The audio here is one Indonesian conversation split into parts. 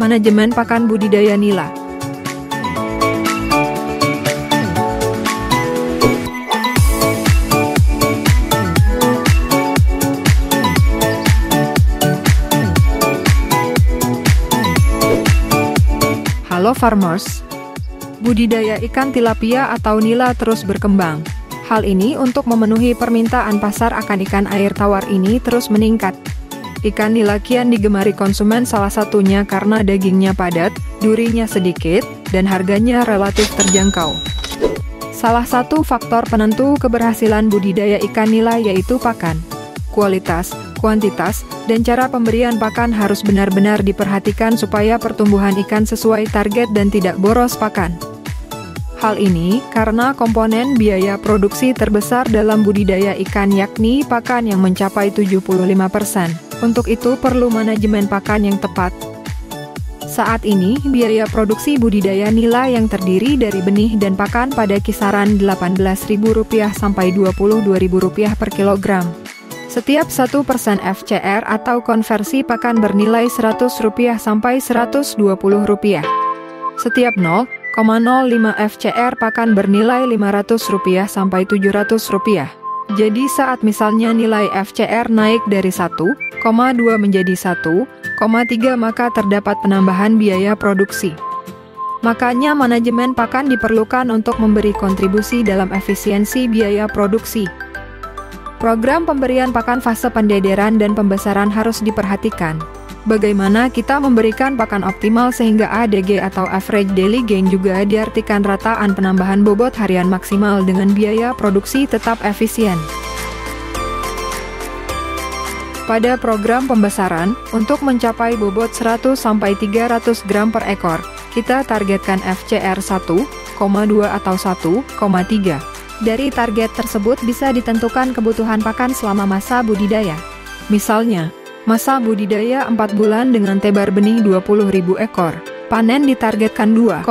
Manajemen pakan budidaya nila. Halo farmers, budidaya ikan tilapia atau nila terus berkembang. Hal ini untuk memenuhi permintaan pasar akan ikan air tawar ini terus meningkat. Ikan nila kian digemari konsumen, salah satunya karena dagingnya padat, durinya sedikit, dan harganya relatif terjangkau. Salah satu faktor penentu keberhasilan budidaya ikan nila yaitu pakan. Kualitas, kuantitas, dan cara pemberian pakan harus benar-benar diperhatikan supaya pertumbuhan ikan sesuai target dan tidak boros pakan. Hal ini karena komponen biaya produksi terbesar dalam budidaya ikan yakni pakan yang mencapai 75%. Untuk itu perlu manajemen pakan yang tepat. Saat ini biaya produksi budidaya nila yang terdiri dari benih dan pakan pada kisaran Rp18.000 sampai Rp22.000 per kilogram. Setiap 1% FCR atau konversi pakan bernilai Rp100 sampai Rp120. Setiap 0,05 FCR pakan bernilai Rp500 sampai Rp700. Jadi saat misalnya nilai FCR naik dari 1,2 menjadi 1,3 maka terdapat penambahan biaya produksi. Makanya manajemen pakan diperlukan untuk memberi kontribusi dalam efisiensi biaya produksi. Program pemberian pakan fase pendederan dan pembesaran harus diperhatikan. Bagaimana kita memberikan pakan optimal sehingga ADG atau average daily gain juga diartikan rataan penambahan bobot harian maksimal dengan biaya produksi tetap efisien. Pada program pembesaran, untuk mencapai bobot 100-300 gram per ekor, kita targetkan FCR 1,2 atau 1,3. Dari target tersebut bisa ditentukan kebutuhan pakan selama masa budidaya. Misalnya, masa budidaya 4 bulan dengan tebar benih 20.000 ekor. Panen ditargetkan 2,5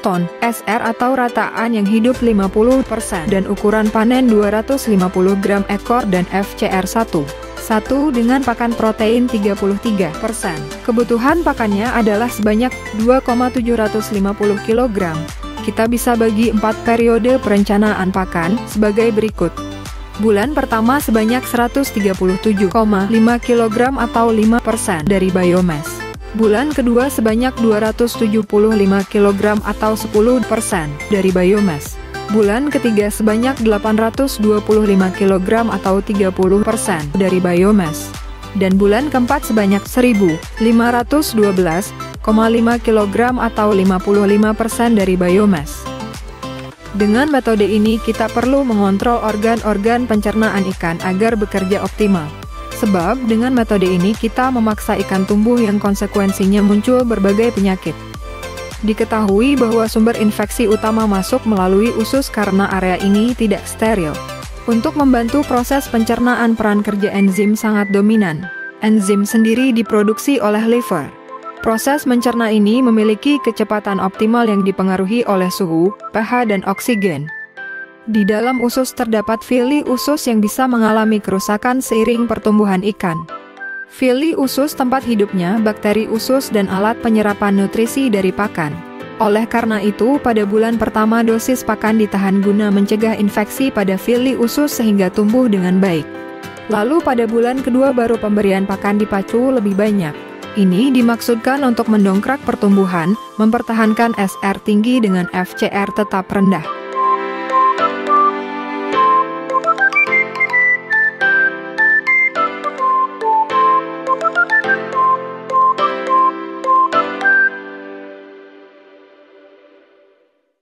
ton SR atau rataan yang hidup 50% dan ukuran panen 250 gram ekor dan FCR 1 dengan pakan protein 33%. Kebutuhan pakannya adalah sebanyak 2,750 kg. Kita bisa bagi 4 periode perencanaan pakan sebagai berikut. Bulan pertama sebanyak 137,5 kg atau 5% dari biomass. Bulan kedua sebanyak 275 kg atau 10% dari biomass. Bulan ketiga sebanyak 825 kg atau 30% dari biomass. Dan bulan keempat sebanyak 1.512,5 kg atau 55% dari biomass. Dengan metode ini kita perlu mengontrol organ-organ pencernaan ikan agar bekerja optimal. Sebab dengan metode ini kita memaksa ikan tumbuh yang konsekuensinya muncul berbagai penyakit. Diketahui bahwa sumber infeksi utama masuk melalui usus karena area ini tidak steril. Untuk membantu proses pencernaan peran kerja enzim sangat dominan. Enzim sendiri diproduksi oleh liver. Proses mencerna ini memiliki kecepatan optimal yang dipengaruhi oleh suhu, pH dan oksigen. Di dalam usus terdapat fili usus yang bisa mengalami kerusakan seiring pertumbuhan ikan. Fili usus tempat hidupnya bakteri usus dan alat penyerapan nutrisi dari pakan. Oleh karena itu, pada bulan pertama dosis pakan ditahan guna mencegah infeksi pada fili usus sehingga tumbuh dengan baik. Lalu pada bulan kedua baru pemberian pakan dipacu lebih banyak. Ini dimaksudkan untuk mendongkrak pertumbuhan, mempertahankan SR tinggi dengan FCR tetap rendah.